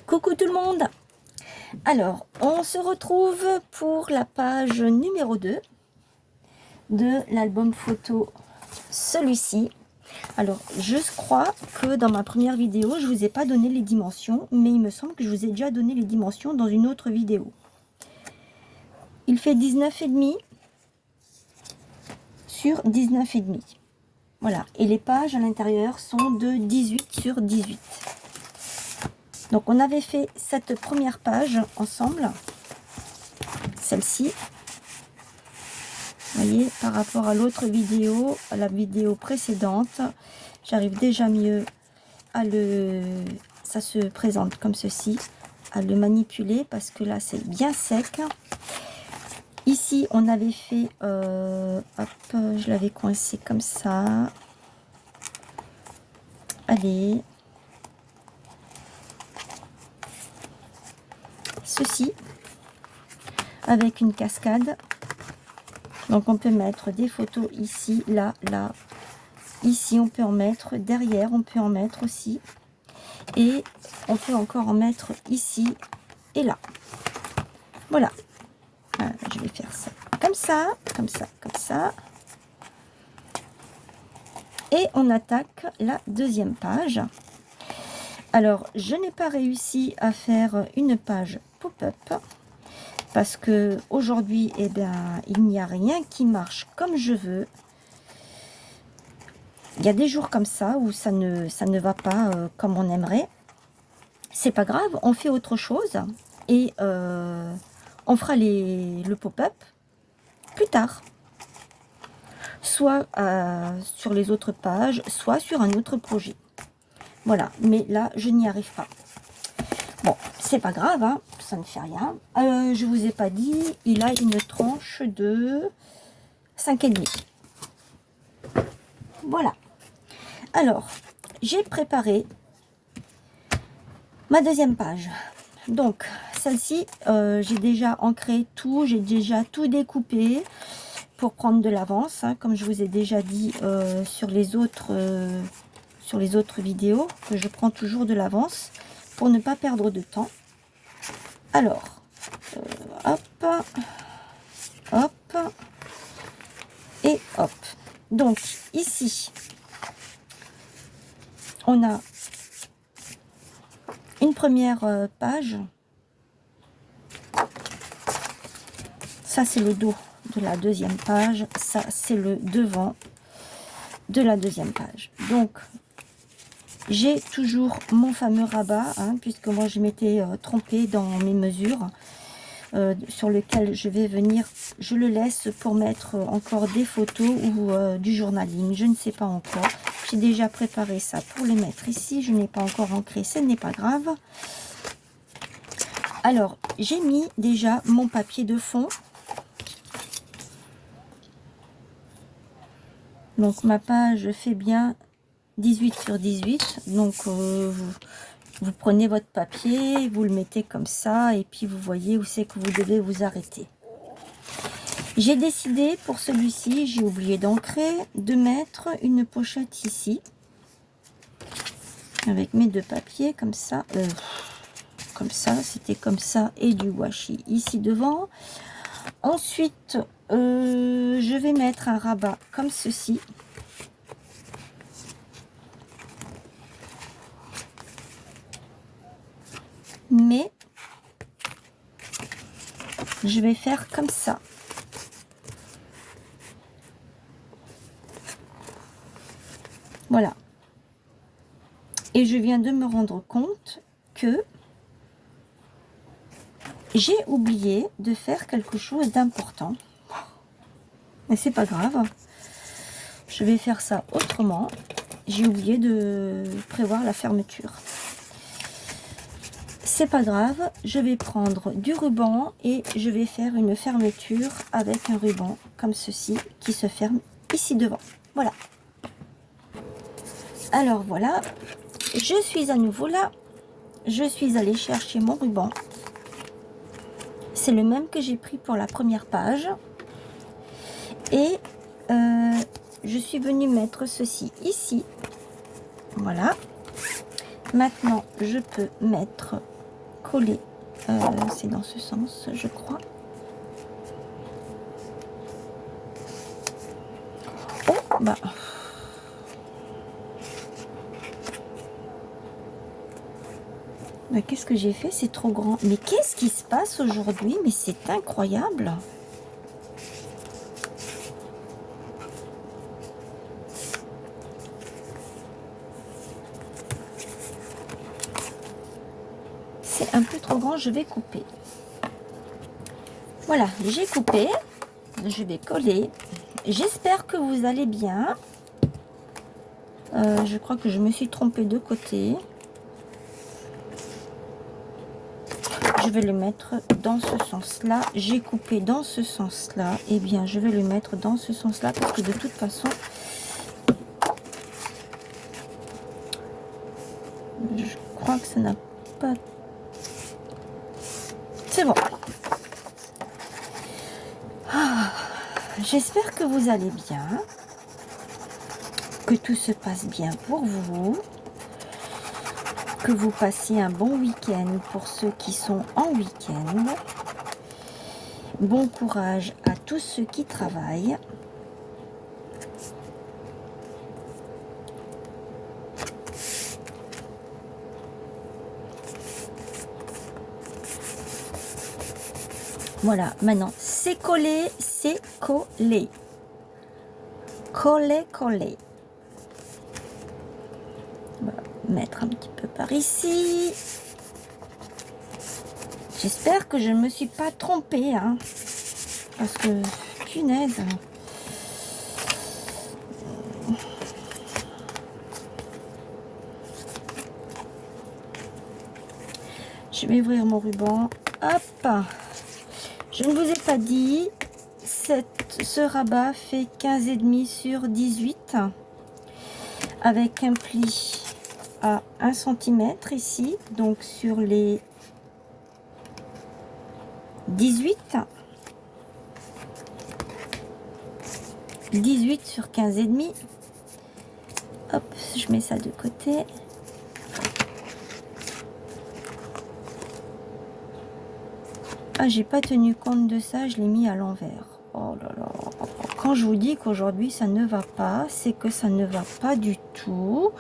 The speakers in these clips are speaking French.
Coucou tout le monde. Alors, on se retrouve pour la page numéro 2 de l'album photo, celui-ci. Alors, je crois que dans ma première vidéo, je ne vous ai pas donné les dimensions, mais il me semble que je vous ai déjà donné les dimensions dans une autre vidéo. Il fait 19,5 sur 19,5. Voilà, et les pages à l'intérieur sont de 18 sur 18. Donc on avait fait cette première page ensemble, celle-ci. Vous voyez, par rapport à l'autre vidéo, à la vidéo précédente, j'arrive déjà mieux à ça se présente comme ceci, à le manipuler parce que là c'est bien sec. Ici on avait fait, hop, je l'avais coincé comme ça. Allez. Ceci avec une cascade, donc on peut mettre des photos ici, là, là, ici on peut en mettre, derrière on peut en mettre aussi, et on peut encore en mettre ici et là. Voilà, je vais faire ça comme ça, comme ça, comme ça, et on attaque la deuxième page. Alors je n'ai pas réussi à faire une page pop-up parce que aujourd'hui, eh bien, il n'y a rien qui marche comme je veux. Il y a des jours comme ça où ça ne va pas comme on aimerait. C'est pas grave, on fait autre chose et on fera le pop-up plus tard. Soit sur les autres pages, soit sur un autre projet. Voilà, mais là, je n'y arrive pas. Bon, c'est pas grave, hein, ça ne fait rien. Je vous ai pas dit, il a une tranche de 5,5. Voilà. Alors, j'ai préparé ma deuxième page. Donc, celle-ci, j'ai déjà ancré tout, j'ai déjà tout découpé pour prendre de l'avance, hein, comme je vous ai déjà dit sur les autres vidéos, que je prends toujours de l'avance pour ne pas perdre de temps. Alors, hop, hop, et hop. Donc, ici, on a une première page. Ça, c'est le dos de la deuxième page. Ça, c'est le devant de la deuxième page. Donc, j'ai toujours mon fameux rabat, hein, puisque moi, je m'étais trompée dans mes mesures. Sur lequel je vais venir, je le laisse pour mettre encore des photos ou du journaling, je ne sais pas encore. J'ai déjà préparé ça pour le mettre ici, je n'ai pas encore ancré, ce n'est pas grave. Alors, j'ai mis déjà mon papier de fond. Donc, ma page fait bien 18 sur 18, donc vous prenez votre papier, vous le mettez comme ça, et puis vous voyez où c'est que vous devez vous arrêter. J'ai décidé pour celui-ci, j'ai oublié d'ancrer, de mettre une pochette ici, avec mes deux papiers, comme ça, c'était comme ça, et du washi ici devant. Ensuite, je vais mettre un rabat comme ceci. Mais je vais faire comme ça. Voilà. Et je viens de me rendre compte que j'ai oublié de faire quelque chose d'important. Mais c'est pas grave. Je vais faire ça autrement. J'ai oublié de prévoir la fermeture. C'est pas grave, je vais prendre du ruban et je vais faire une fermeture avec un ruban comme ceci qui se ferme ici devant. Voilà. Alors voilà, je suis à nouveau là. Je suis allée chercher mon ruban. C'est le même que j'ai pris pour la première page. Et je suis venue mettre ceci ici. Voilà. Maintenant, je peux mettre coller. C'est dans ce sens, je crois. Oh, bah. Bah, qu'est-ce que j'ai fait? C'est trop grand. Mais qu'est-ce qui se passe aujourd'hui? Mais c'est incroyable. C'est un peu trop grand, je vais couper. Voilà, j'ai coupé. Je vais coller. J'espère que vous allez bien. Je crois que je me suis trompée de côté. Je vais le mettre dans ce sens-là. J'ai coupé dans ce sens-là. Eh bien, je vais le mettre dans ce sens-là parce que de toute façon, je crois que ça n'a pas... C'est bon. Ah, j'espère que vous allez bien. Que tout se passe bien pour vous. Que vous passiez un bon week-end pour ceux qui sont en week-end. Bon courage à tous ceux qui travaillent. Voilà, maintenant c'est collé, c'est collé. Collé, collé. On va mettre un petit peu par ici. J'espère que je ne me suis pas trompée, hein, parce que, punaise. Je vais ouvrir mon ruban. Hop. Je ne vous ai pas dit, ce rabat fait 15,5 sur 18, avec un pli à 1 cm ici, donc sur les 18 sur 15,5. Hop, je mets ça de côté. Ah, j'ai pas tenu compte de ça, je l'ai mis à l'envers. Oh là là. Quand je vous dis qu'aujourd'hui ça ne va pas, c'est que ça ne va pas du tout.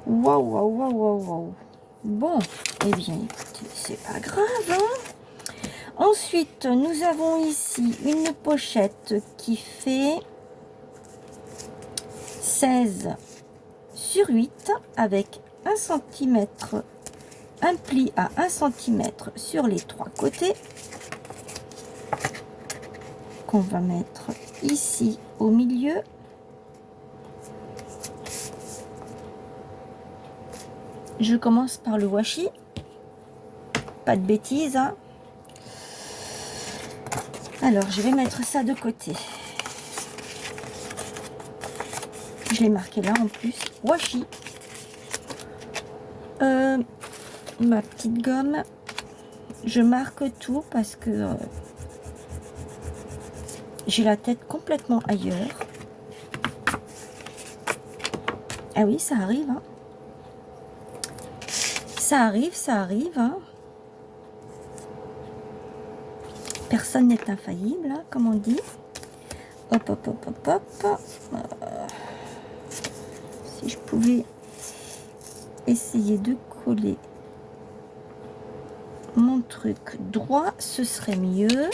Waouh, waouh, waouh, waouh, waouh. Bon, eh bien, écoutez, c'est pas grave, hein. Ensuite, nous avons ici une pochette qui fait 16 sur 8 avec 1 cm, un pli à 1 cm sur les 3 côtés qu'on va mettre ici au milieu. Je commence par le washi, pas de bêtises, hein. Alors je vais mettre ça de côté. Je l'ai marqué là en plus, washi. Ma petite gomme, je marque tout parce que j'ai la tête complètement ailleurs. Ah oui, ça arrive, hein. Ça arrive, hein. Personne n'est infaillible, hein, comme on dit. Hop, hop, hop, hop, hop. Si je pouvais essayer de coller mon truc droit, ce serait mieux.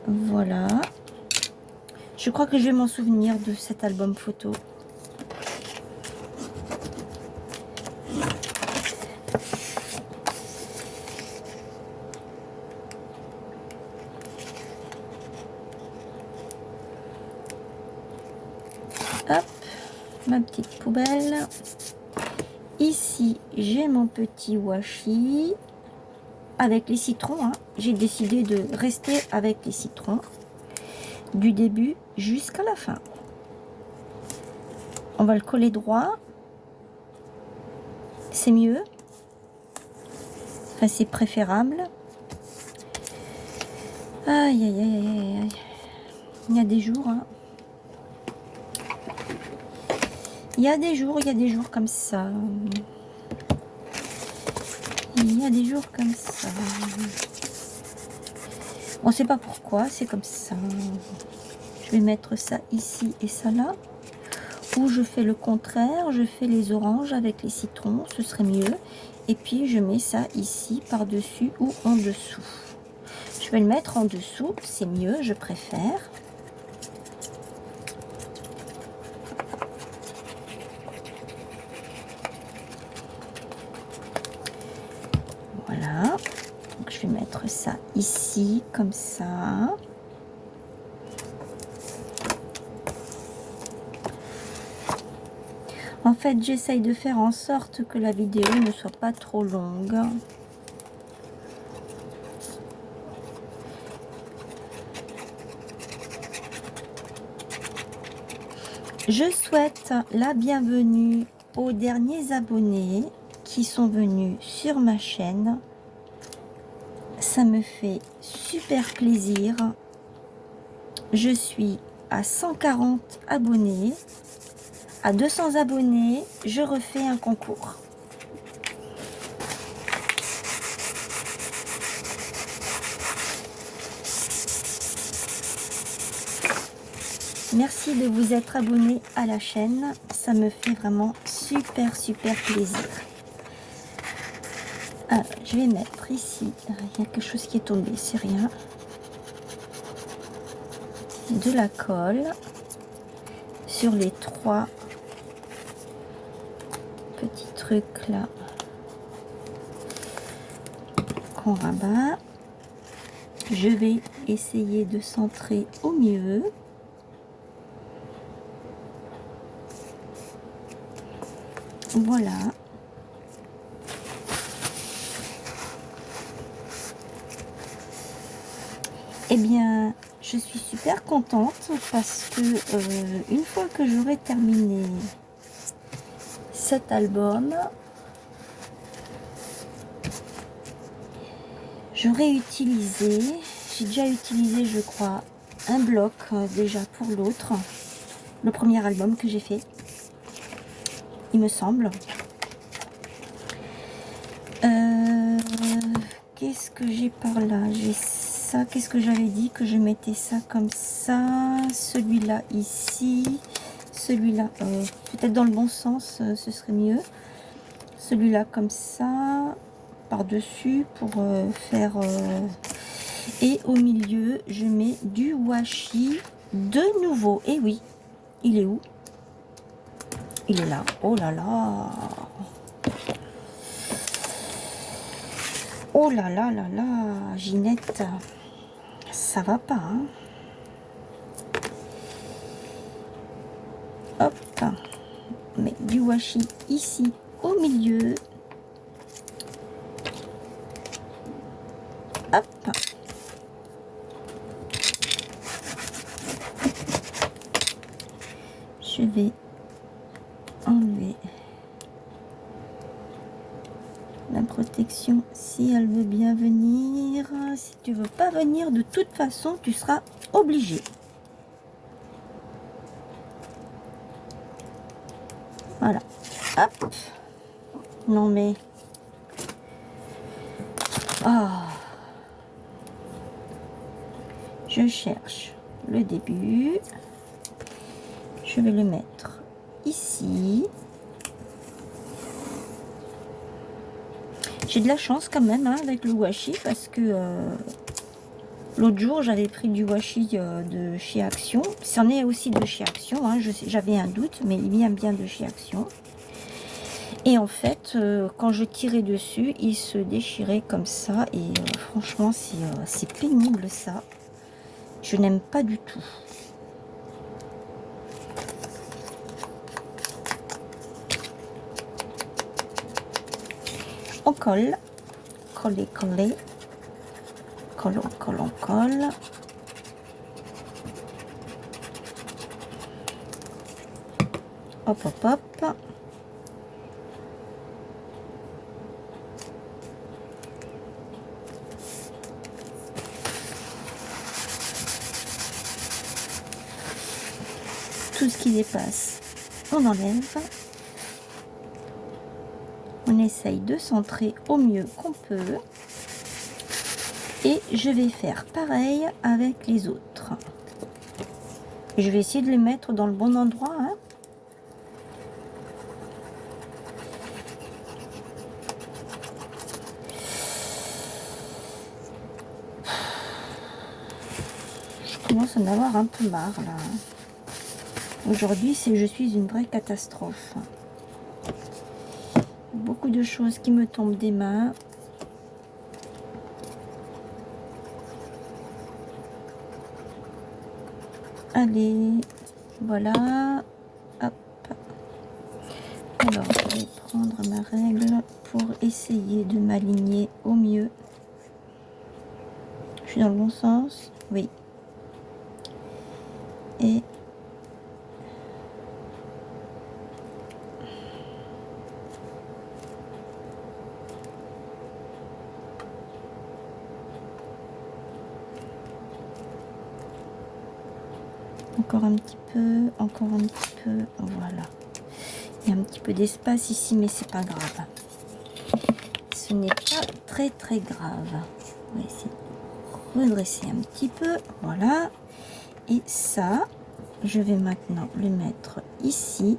Voilà. Je crois que je vais m'en souvenir de cet album photo. Hop, ma petite poubelle. Ici, j'ai mon petit washi avec les citrons, hein. J'ai décidé de rester avec les citrons du début jusqu'à la fin. On va le coller droit. C'est mieux. Enfin, c'est préférable. Aïe, aïe, aïe, aïe, aïe. Il y a des jours, hein. Il y a des jours comme ça. Il il y a des jours comme ça. On ne sait pas pourquoi, c'est comme ça. Je vais mettre ça ici et ça là. Ou je fais le contraire, je fais les oranges avec les citrons, ce serait mieux. Et puis je mets ça ici, par-dessus ou en dessous. Je vais le mettre en dessous, c'est mieux, je préfère. Voilà. Donc je vais mettre ça ici, comme ça. En fait, j'essaye de faire en sorte que la vidéo ne soit pas trop longue. Je souhaite la bienvenue aux derniers abonnés qui sont venus sur ma chaîne. Ça me fait super plaisir. Je suis à 140 abonnés. À 200 abonnés, je refais un concours. Merci de vous être abonné à la chaîne. Ça me fait vraiment super plaisir. Alors, je vais mettre ici, il y a quelque chose qui est tombé, c'est rien. De la colle sur les 3 petits trucs là qu'on rabat. Je vais essayer de centrer au mieux. Voilà. Eh bien, je suis super contente parce que une fois que j'aurai terminé cet album, j'aurai utilisé, j'ai déjà utilisé je crois un bloc déjà pour l'autre, le premier album que j'ai fait, il me semble. Qu'est-ce que j'ai par là? J'ai ça, qu'est-ce que j'avais dit que je mettais ça comme ça, celui-là ici, celui-là peut-être dans le bon sens, ce serait mieux, celui-là comme ça par-dessus pour faire et au milieu je mets du washi de nouveau. Et oui, il est où? Il est là. Oh là là, oh là là là là, Ginette, ça va pas, hein? Hop, on met du washi ici au milieu. Hop. Je vais enlever la protection si elle veut bien venir. Si tu veux pas venir, de toute façon, tu seras obligé. Voilà. Hop. Non mais... Ah. Je cherche le début. Je vais le mettre ici. J'ai de la chance quand même hein, avec le washi parce que l'autre jour j'avais pris du washi de chez Action. C'en est aussi de chez Action, hein, j'avais un doute, mais il vient bien de chez Action. Et en fait, quand je tirais dessus, il se déchirait comme ça. Et franchement, c'est pénible ça. Je n'aime pas du tout. On colle, coller, coller, colle, on colle, on colle. Hop, hop, hop. Tout ce qui dépasse, on enlève. On essaye de centrer au mieux qu'on peut. Et je vais faire pareil avec les autres. Je vais essayer de les mettre dans le bon endroit, hein. Je commence à en avoir un peu marre là. Aujourd'hui, je suis une vraie catastrophe. Beaucoup de choses qui me tombent des mains. Allez, voilà. Hop. Alors, je vais prendre ma règle pour essayer de m'aligner au mieux. Je suis dans le bon sens? Oui. Et encore un petit peu, encore un petit peu, voilà. Il y a un petit peu d'espace ici, mais c'est pas grave. Ce n'est pas très très grave. On va essayer de redresser un petit peu, voilà. Et ça, je vais maintenant le mettre ici.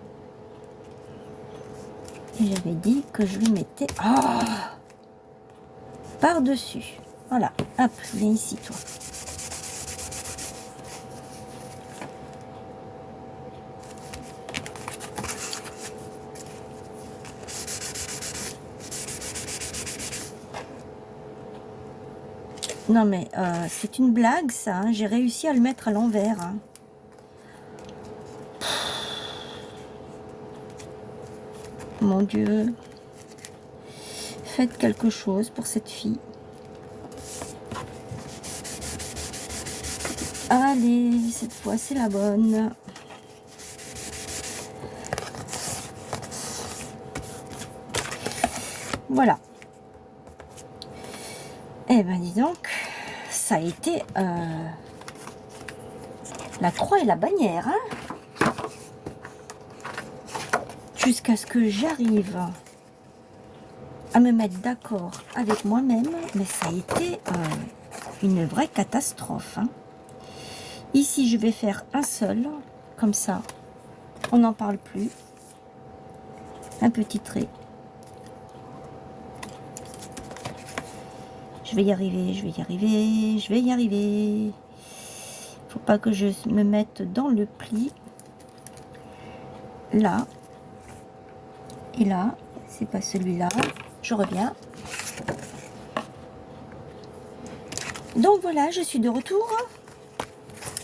Et j'avais dit que je le mettais par-dessus. Voilà, hop, viens ici toi. Non mais c'est une blague ça, hein. J'ai réussi à le mettre à l'envers. Hein. Mon Dieu. Faites quelque chose pour cette fille. Allez, cette fois c'est la bonne. Voilà. Eh ben dis donc, ça a été la croix et la bannière. Hein, jusqu'à ce que j'arrive à me mettre d'accord avec moi-même. Mais ça a été une vraie catastrophe. Hein. Ici, je vais faire un seul, comme ça, on n'en parle plus. Un petit trait. Je vais y arriver, je vais y arriver, je vais y arriver. Faut pas que je me mette dans le pli. Là. Et là, c'est pas celui-là. Je reviens. Donc voilà, je suis de retour.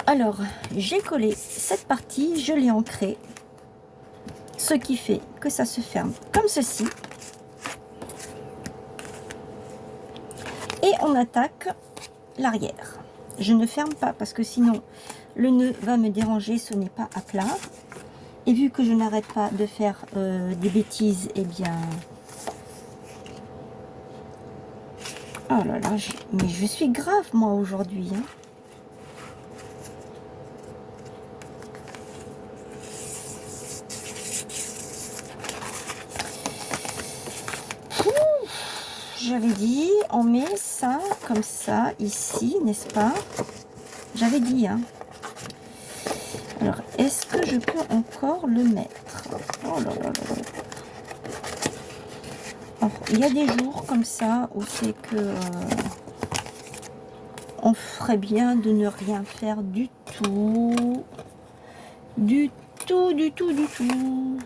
Alors, j'ai collé cette partie, je l'ai ancrée. Ce qui fait que ça se ferme comme ceci. Et on attaque l'arrière. Je ne ferme pas parce que sinon le nœud va me déranger, ce n'est pas à plat. Et vu que je n'arrête pas de faire des bêtises, eh bien... Oh là là, mais je suis grave moi aujourd'hui. Hein. J'avais dit, on met ça comme ça ici, n'est-ce pas? J'avais dit, hein. Alors, est-ce que je peux encore le mettre? Oh là là là là. Alors, il y a des jours comme ça où c'est que on ferait bien de ne rien faire du tout. Du tout, du tout, du tout.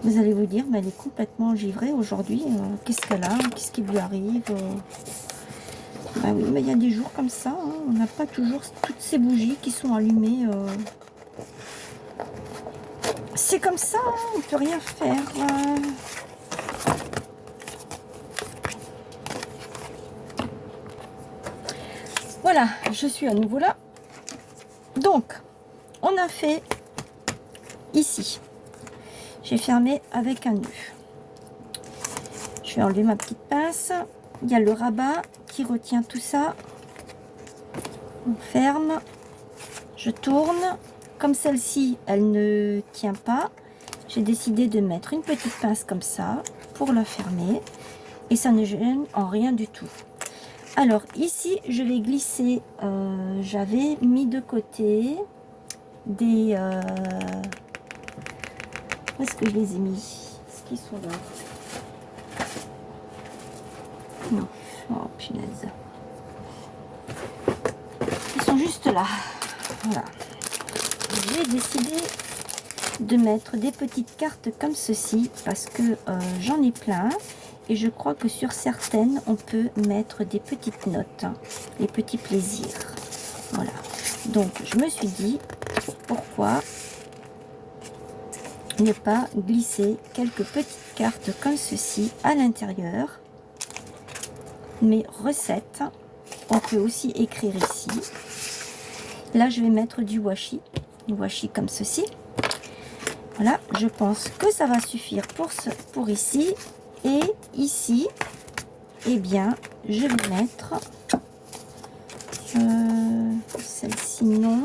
Vous allez vous dire, mais elle est complètement givrée aujourd'hui. Qu'est-ce qu'elle a? Qu'est-ce qui lui arrive? Bah oui, mais il y a des jours comme ça. Hein, on n'a pas toujours toutes ces bougies qui sont allumées. C'est comme ça, hein, on ne peut rien faire. Voilà, je suis à nouveau là. Donc, on a fait ici. J'ai fermé avec un nœud. Je vais enlever ma petite pince. Il y a le rabat qui retient tout ça. On ferme. Je tourne. Comme celle-ci, elle ne tient pas, j'ai décidé de mettre une petite pince comme ça pour la fermer. Et ça ne gêne en rien du tout. Alors ici, je vais glisser, j'avais mis de côté des... où est-ce que je les ai mis? Est-ce qu'ils sont là? Non. Oh, punaise. Ils sont juste là. Voilà. J'ai décidé de mettre des petites cartes comme ceci parce que j'en ai plein. Et je crois que sur certaines, on peut mettre des petites notes, hein, des petits plaisirs. Voilà. Donc, je me suis dit, pourquoi ne pas glisser quelques petites cartes comme ceci à l'intérieur. Mes recettes, on peut aussi écrire ici. Là, je vais mettre du washi comme ceci. Voilà, je pense que ça va suffire pour ici. Et ici, eh bien, je vais mettre celle-ci, non.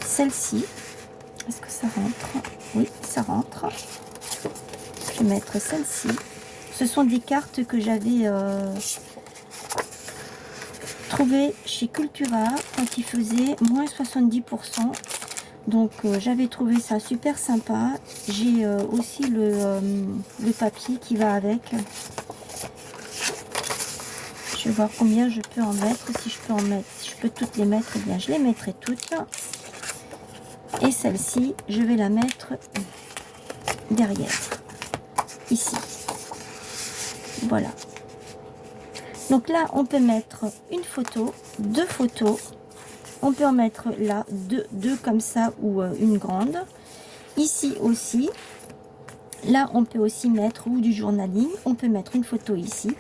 Celle-ci, est-ce que ça rentre? Oui, ça rentre. Je vais mettre celle-ci. Ce sont des cartes que j'avais trouvées chez Cultura quand ils faisaient moins 70%. Donc j'avais trouvé ça super sympa. J'ai aussi le papier qui va avec. Je vais voir combien je peux en mettre. Si je peux en mettre, si je peux toutes les mettre, eh bien je les mettrai toutes. Et celle-ci, je vais la mettre derrière, ici. Voilà. Donc là, on peut mettre une photo, deux photos. On peut en mettre là deux comme ça ou une grande. Ici aussi. Là, on peut aussi mettre ou du journaling. On peut mettre une photo ici.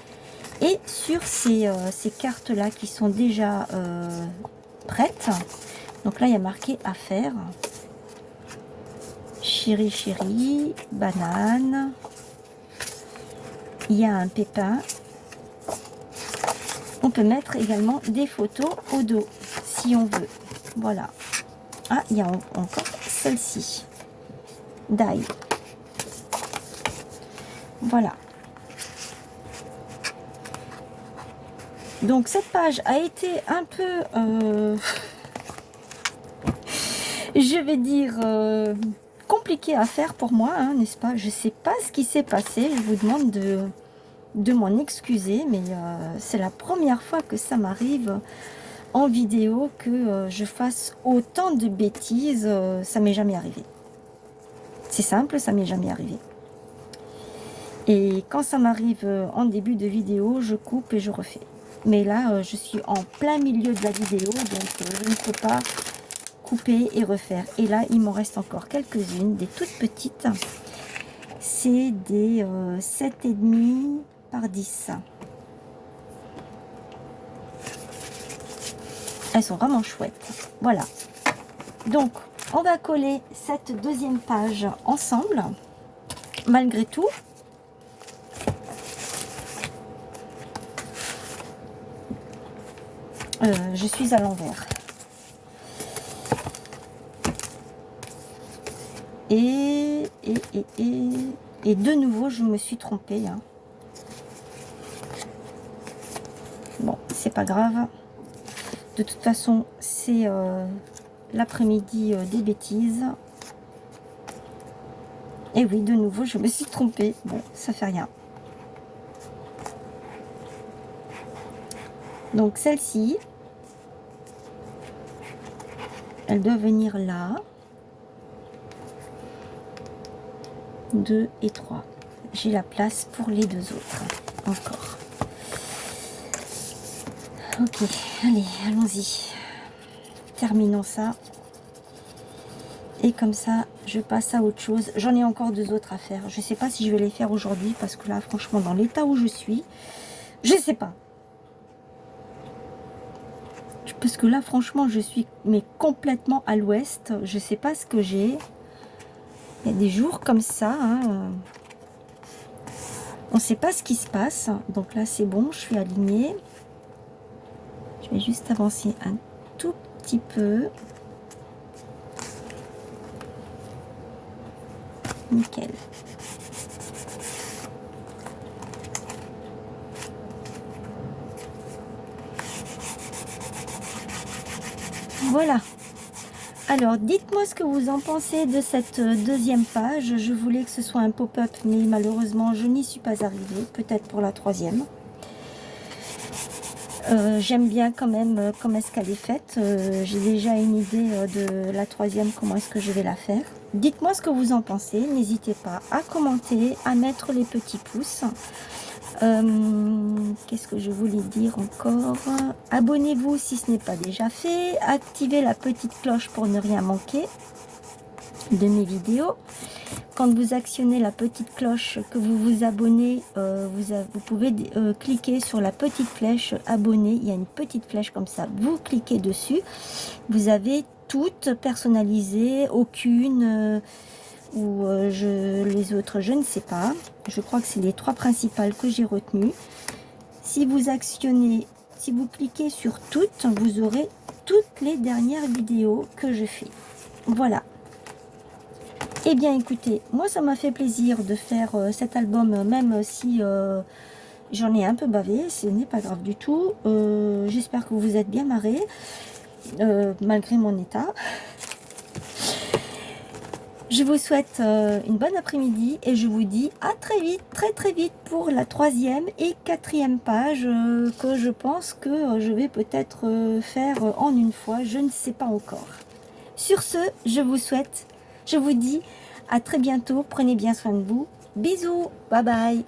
Et sur ces cartes-là qui sont déjà prêtes. Donc là, il y a marqué à faire. Chéri, chéri, banane. Il y a un pépin. On peut mettre également des photos au dos, si on veut. Voilà. Ah, il y a encore celle-ci. D'ail. Voilà. Donc, cette page a été un peu, je vais dire, compliquée à faire pour moi, hein, n'est-ce pas? Je ne sais pas ce qui s'est passé. Je vous demande de m'en excuser, mais c'est la première fois que ça m'arrive en vidéo que je fasse autant de bêtises. Ça m'est jamais arrivé. C'est simple, ça m'est jamais arrivé. Et quand ça m'arrive en début de vidéo, je coupe et je refais. Mais là, je suis en plein milieu de la vidéo, donc je ne peux pas couper et refaire. Et là, il m'en reste encore quelques-unes, des toutes petites. C'est des 7,5 par 10. Elles sont vraiment chouettes. Voilà. Donc, on va coller cette deuxième page ensemble. Malgré tout. Je suis à l'envers. Et de nouveau, je me suis trompée. Hein. Bon, c'est pas grave. De toute façon, c'est l'après-midi des bêtises. Et oui, de nouveau, je me suis trompée. Bon, ça fait rien. Donc, celle-ci, elle doit venir là. 2 et 3. J'ai la place pour les deux autres. Encore. Ok, allez, allons-y. Terminons ça. Et comme ça, je passe à autre chose. J'en ai encore deux autres à faire. Je ne sais pas si je vais les faire aujourd'hui parce que là, franchement, dans l'état où je suis, je ne sais pas. Parce que là, franchement, je suis mais complètement à l'ouest. Je ne sais pas ce que j'ai. Il y a des jours comme ça. Hein. On ne sait pas ce qui se passe. Donc là, c'est bon, je suis alignée. Je vais juste avancer un tout petit peu. Nickel. Voilà. Alors, dites-moi ce que vous en pensez de cette deuxième page. Je voulais que ce soit un pop-up, mais malheureusement, je n'y suis pas arrivée. Peut-être pour la troisième. J'aime bien quand même comment est-ce qu'elle est faite. J'ai déjà une idée de la troisième, comment est-ce que je vais la faire. Dites-moi ce que vous en pensez. N'hésitez pas à commenter, à mettre les petits pouces. Qu'est-ce que je voulais dire encore? Abonnez-vous si ce n'est pas déjà fait. Activez la petite cloche pour ne rien manquer de mes vidéos. Quand vous actionnez la petite cloche, que vous vous abonnez, vous pouvez cliquer sur la petite flèche abonner. Il y a une petite flèche comme ça. Vous cliquez dessus. Vous avez toutes personnalisées, aucune... ou les autres, je ne sais pas. Je crois que c'est les 3 principales que j'ai retenues. Si vous actionnez, si vous cliquez sur toutes, vous aurez toutes les dernières vidéos que je fais. Voilà. Eh bien, écoutez, moi, ça m'a fait plaisir de faire cet album, même si j'en ai un peu bavé. Ce n'est pas grave du tout. J'espère que vous vous êtes bien marrés, malgré mon état. Je vous souhaite une bonne après-midi et je vous dis à très vite, très vite pour la 3e et 4e page que je pense que je vais peut-être faire en une fois, je ne sais pas encore. Sur ce, je vous dis à très bientôt, prenez bien soin de vous, bisous, bye bye.